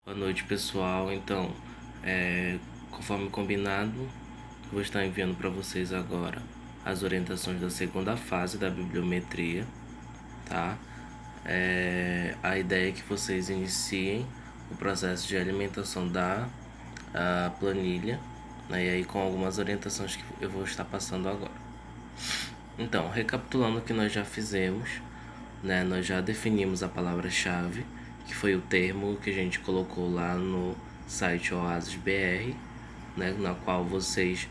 Boa noite, pessoal. Então, conforme combinado, vou estar enviando para vocês agora as orientações da segunda fase da bibliometria, tá? A ideia é que vocês iniciem o processo de alimentação da planilha, né? E aí com algumas orientações que eu vou estar passando agora. Então, recapitulando o que nós já fizemos, né? Nós já definimos a palavra-chave, que foi o termo que a gente colocou lá no site Oasis BR, né? Na qual vocês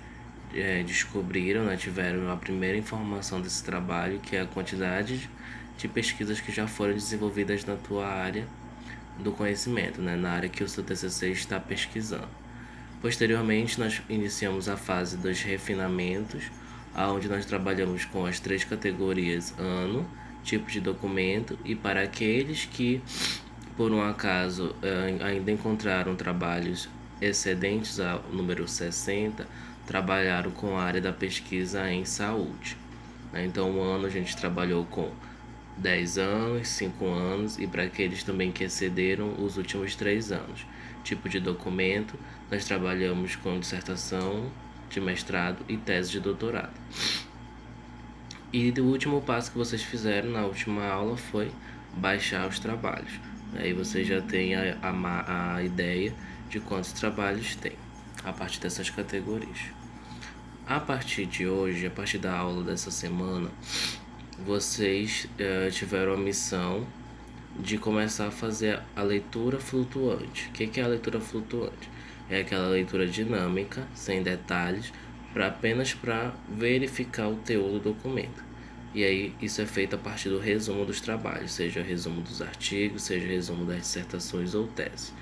descobriram, né? Tiveram a primeira informação desse trabalho, que é a quantidade de pesquisas que já foram desenvolvidas na tua área do conhecimento, né? Na área que o seu TCC está pesquisando. Posteriormente, nós iniciamos a fase dos refinamentos, onde nós trabalhamos com as três categorias ano, tipo de documento, e para aqueles que, por um acaso, ainda encontraram trabalhos excedentes ao número 60, trabalharam com a área da pesquisa em saúde. Então, um ano a gente trabalhou com 10 anos, 5 anos e para aqueles também que excederam os últimos 3 anos. Tipo de documento, nós trabalhamos com dissertação de mestrado e tese de doutorado. E o último passo que vocês fizeram na última aula foi baixar os trabalhos. Aí você já tem a ideia de quantos trabalhos tem a partir dessas categorias. A partir de hoje, a partir da aula dessa semana, vocês tiveram a missão de começar a fazer a leitura flutuante. O que é a leitura flutuante? É aquela leitura dinâmica, sem detalhes, apenas para verificar o teor do documento. E aí isso é feito a partir do resumo dos trabalhos, seja resumo dos artigos, seja resumo das dissertações ou teses.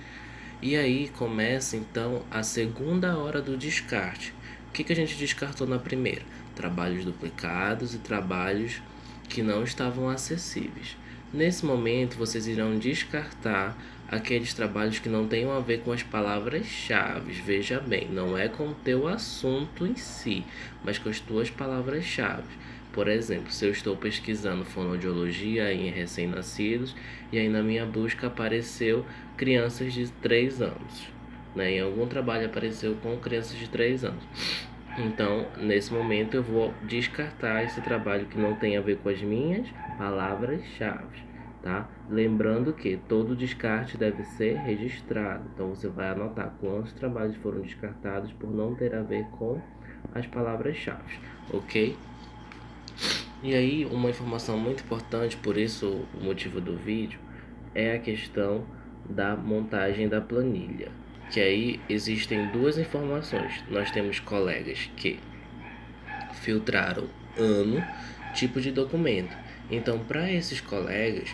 E aí começa então a segunda hora do descarte. O que a gente descartou na primeira? Trabalhos duplicados e trabalhos que não estavam acessíveis. Nesse momento, vocês irão descartar aqueles trabalhos que não tenham a ver com as palavras-chave. Veja bem, não é com o teu assunto em si, mas com as tuas palavras-chave. Por exemplo, se eu estou pesquisando fonoaudiologia em recém-nascidos e aí na minha busca apareceu crianças de 3 anos, né? Em algum trabalho apareceu com crianças de 3 anos. Então, nesse momento eu vou descartar esse trabalho que não tem a ver com as minhas palavras-chave, tá? Lembrando que todo descarte deve ser registrado. Então, você vai anotar quantos trabalhos foram descartados por não ter a ver com as palavras-chave, ok? E aí, uma informação muito importante, por isso o motivo do vídeo, é a questão da montagem da planilha. Que aí existem duas informações. Nós temos colegas que filtraram ano, tipo de documento. Então, para esses colegas,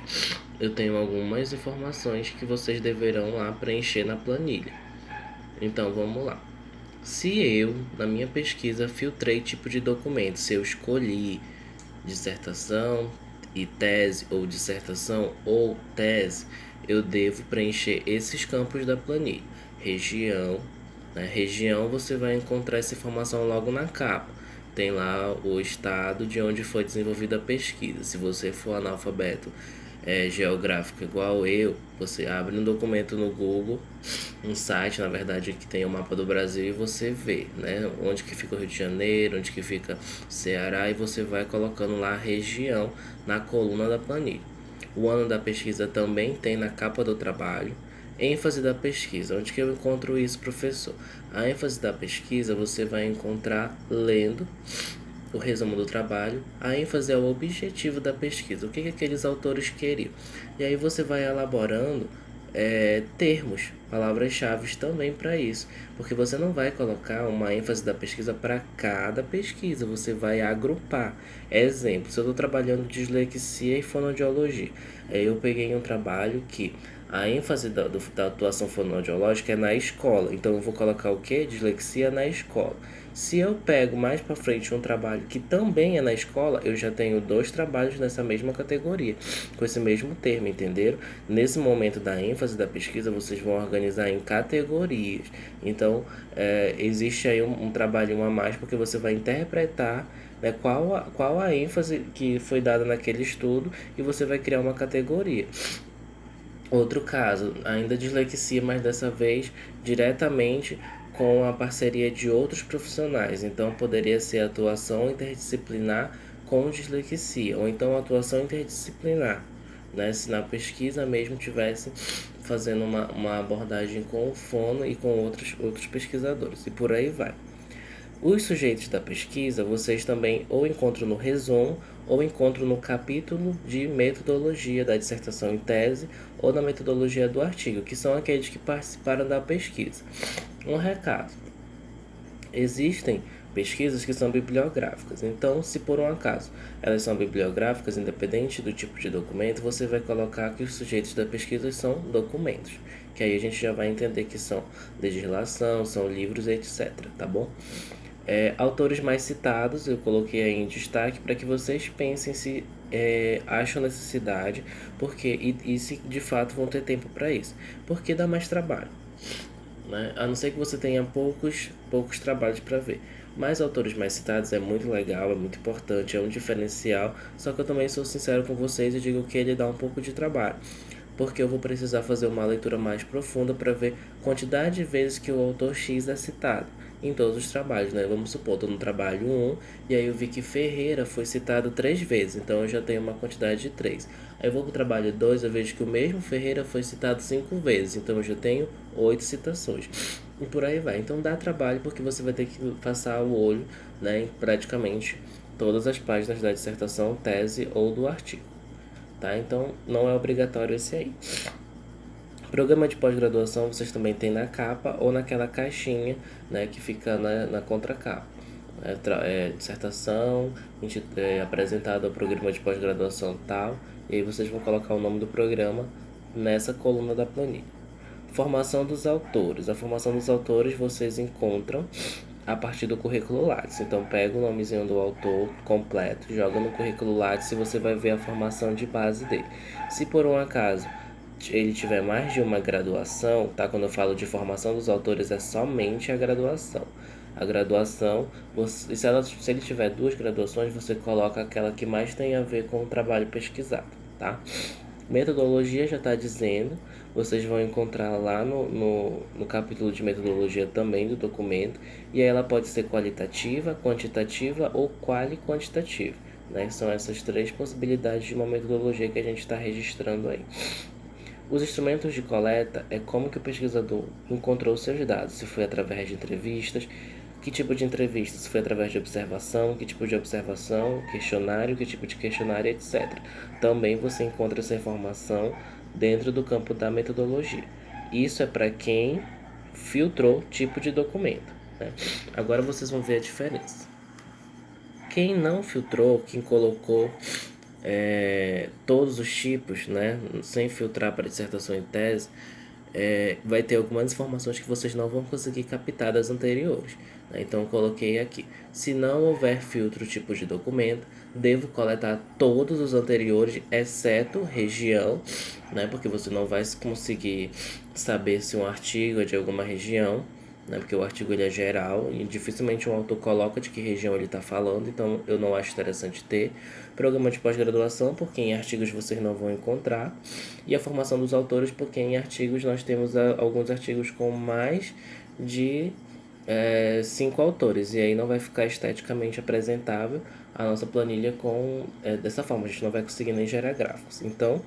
eu tenho algumas informações que vocês deverão lá preencher na planilha. Então, vamos lá. Se eu, na minha pesquisa, filtrei tipo de documento, se eu escolhi dissertação e tese, ou dissertação ou tese, eu devo preencher esses campos da planilha. Região, região você vai encontrar essa informação logo na capa. Tem lá o estado de onde foi desenvolvida a pesquisa. Se você for analfabeto geográfico igual eu, você abre um documento no Google, um site, na verdade, que tem o mapa do Brasil e você vê, né, onde que fica o Rio de Janeiro, onde que fica o Ceará e você vai colocando lá a região na coluna da planilha. O ano da pesquisa também tem na capa do trabalho. ênfase da pesquisa. Onde que eu encontro isso, professor? A ênfase da pesquisa você vai encontrar lendo o resumo do trabalho. A ênfase é o objetivo da pesquisa, o que aqueles autores queriam. E aí você vai elaborando termos, palavras-chave também para isso, porque você não vai colocar uma ênfase da pesquisa para cada pesquisa, você vai agrupar. Exemplo, se eu estou trabalhando dislexia e fonoaudiologia, eu peguei um trabalho que a ênfase da atuação fonoaudiológica é na escola, então eu vou colocar o que? Dislexia na escola. Se eu pego mais para frente um trabalho que também é na escola, eu já tenho 2 trabalhos nessa mesma categoria, com esse mesmo termo, entenderam? Nesse momento da ênfase da pesquisa, vocês vão organizar em categorias. Então, existe aí um trabalho a mais, porque você vai interpretar, né, qual a ênfase que foi dada naquele estudo e você vai criar uma categoria. Outro caso, ainda dislexia, mas dessa vez diretamente com a parceria de outros profissionais. Então, poderia ser atuação interdisciplinar com dislexia, ou então atuação interdisciplinar, né? Se na pesquisa mesmo tivesse fazendo uma abordagem com o fono e com outros pesquisadores, e por aí vai. Os sujeitos da pesquisa vocês também ou encontram no resumo ou encontram no capítulo de metodologia da dissertação em tese ou na metodologia do artigo, que são aqueles que participaram da pesquisa. Um recado: existem pesquisas que são bibliográficas, então, se por um acaso elas são bibliográficas, independente do tipo de documento, você vai colocar que os sujeitos da pesquisa são documentos, que aí a gente já vai entender que são legislação, são livros, etc, tá bom? Autores mais citados, eu coloquei aí em destaque para que vocês pensem se acham necessidade, porque e se de fato vão ter tempo para isso, porque dá mais trabalho, né? A não ser que você tenha poucos trabalhos para ver. Mas autores mais citados é muito legal, é muito importante, é um diferencial, só que eu também sou sincero com vocês e digo que ele dá um pouco de trabalho, porque eu vou precisar fazer uma leitura mais profunda para ver quantidade de vezes que o autor X é citado em todos os trabalhos, né? Vamos supor, estou no trabalho 1 e aí eu vi que Ferreira foi citado 3 vezes, então eu já tenho uma quantidade de 3. Aí eu vou para o trabalho 2, eu vejo que o mesmo Ferreira foi citado 5 vezes, então eu já tenho 8 citações. E por aí vai. Então dá trabalho porque você vai ter que passar o olho, né, em praticamente todas as páginas da dissertação, tese ou do artigo. Tá? Então não é obrigatório esse aí. Programa de pós-graduação vocês também tem na capa ou naquela caixinha, né, que fica na contracapa. Dissertação apresentada ao programa de pós-graduação tal, e aí vocês vão colocar o nome do programa nessa coluna da planilha. Formação dos autores. A formação dos autores vocês encontram a partir do currículo Lattes. Então pega o nomezinho do autor completo, joga no currículo Lattes e você vai ver a formação de base dele. Se por um acaso ele tiver mais de uma graduação, tá? Quando eu falo de formação dos autores é somente a graduação. A graduação, se ele tiver 2 graduações, você coloca aquela que mais tem a ver com o trabalho pesquisado, tá? Metodologia já está dizendo, vocês vão encontrar lá no capítulo de metodologia também do documento, e aí ela pode ser qualitativa, quantitativa ou quali-quantitativa, né? São essas 3 possibilidades de uma metodologia que a gente está registrando aí. Os instrumentos de coleta é como que o pesquisador encontrou seus dados, se foi através de entrevistas, que tipo de entrevista, se foi através de observação, que tipo de observação, questionário, que tipo de questionário, etc. Também você encontra essa informação dentro do campo da metodologia. Isso é para quem filtrou tipo de documento, né? Agora vocês vão ver a diferença. Quem não filtrou, quem colocou todos os tipos, né, sem filtrar para dissertação em tese, vai ter algumas informações que vocês não vão conseguir captar das anteriores, né? Então eu coloquei aqui: se não houver filtro tipo de documento, devo coletar todos os anteriores, exceto região, né, porque você não vai conseguir saber se um artigo é de alguma região, né, porque o artigo ele é geral e dificilmente um autor coloca de que região ele está falando, então eu não acho interessante ter. Programa de pós-graduação, porque em artigos vocês não vão encontrar, e a formação dos autores, porque em artigos nós temos alguns artigos com mais de 5 autores, e aí não vai ficar esteticamente apresentável a nossa planilha dessa forma, a gente não vai conseguir nem gerar gráficos. Então,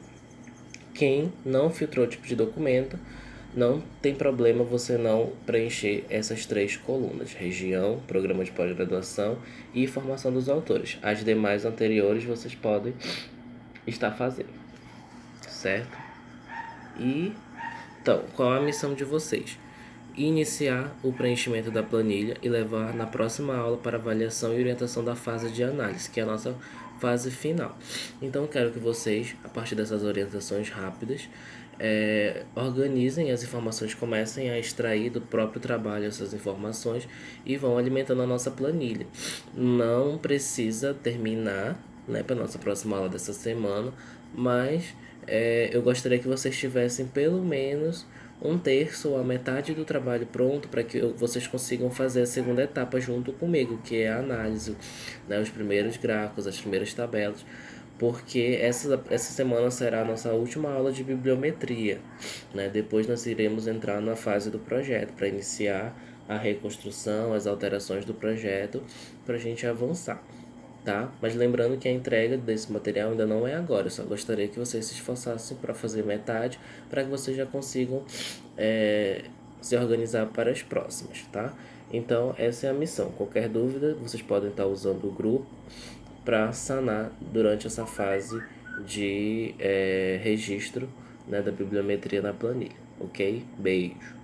quem não filtrou o tipo de documento, não tem problema você não preencher essas 3 colunas: região, programa de pós-graduação e formação dos autores. As demais anteriores vocês podem estar fazendo, certo? E então, qual é a missão de vocês? Iniciar o preenchimento da planilha e levar na próxima aula para avaliação e orientação da fase de análise, que é a nossa fase final. Então, quero que vocês, a partir dessas orientações rápidas, organizem as informações, comecem a extrair do próprio trabalho essas informações e vão alimentando a nossa planilha. Não precisa terminar, né, para a nossa próxima aula dessa semana, mas eu gostaria que vocês tivessem pelo menos um terço ou a metade do trabalho pronto para que vocês consigam fazer a segunda etapa junto comigo, que é a análise, né, os primeiros gráficos, as primeiras tabelas, porque essa semana será a nossa última aula de bibliometria, né? Depois nós iremos entrar na fase do projeto para iniciar a reconstrução, as alterações do projeto, para a gente avançar, tá? Mas lembrando que a entrega desse material ainda não é agora, eu só gostaria que vocês se esforçassem para fazer metade, para que vocês já consigam se organizar para as próximas, tá? Então, essa é a missão. Qualquer dúvida, vocês podem estar usando o grupo para sanar durante essa fase de registro, né, da bibliometria na planilha, ok? Beijo!